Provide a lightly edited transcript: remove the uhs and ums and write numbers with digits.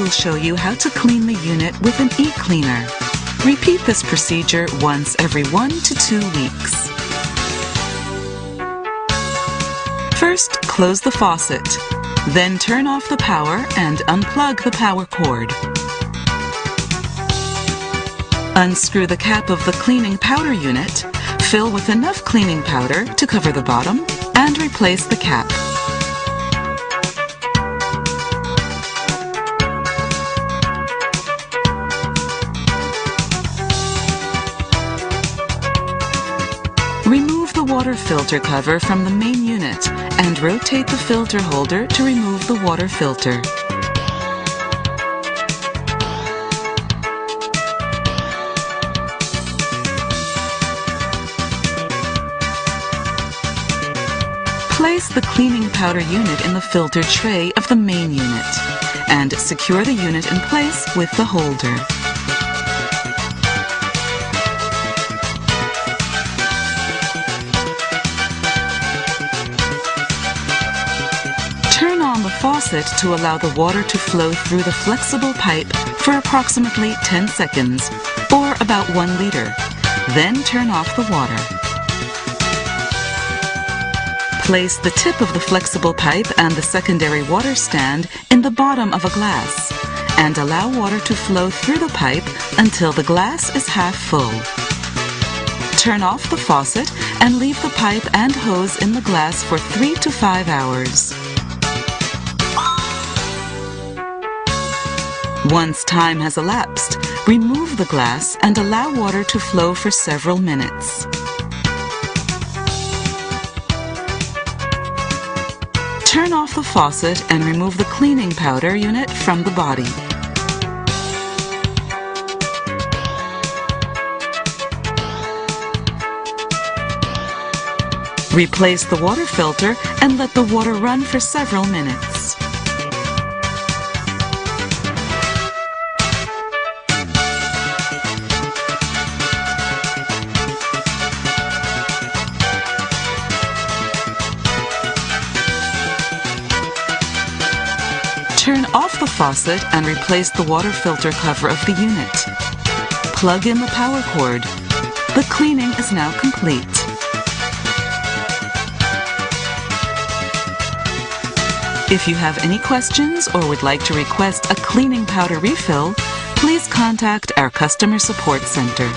will show you how to clean the unit with an e-cleaner. Repeat this procedure once every 1 to 2 weeks. First, close the faucet. Then turn off the power and unplug the power cord. Unscrew the cap of the cleaning powder unit, fill with enough cleaning powder to cover the bottom, and replace the cap. Remove the water filter cover from the main unit and rotate the filter holder to remove the water filter. Place the cleaning powder unit in the filter tray of the main unit and secure the unit in place with the holder. Turn on the faucet to allow the water to flow through the flexible pipe for approximately 10 seconds, or about 1 liter. Then turn off the water. Place the tip of the flexible pipe and the secondary water stand in the bottom of a glass and allow water to flow through the pipe until the glass is half full. Turn off the faucet and leave the pipe and hose in the glass for 3 to 5 hours. Once time has elapsed, remove the glass and allow water to flow for several minutes. Turn off the faucet and remove the cleaning powder unit from the body. Replace the water filter and let the water run for several minutes. Turn off the faucet and replace the water filter cover of the unit. Plug in the power cord. The cleaning is now complete. If you have any questions or would like to request a cleaning powder refill, please contact our customer support center.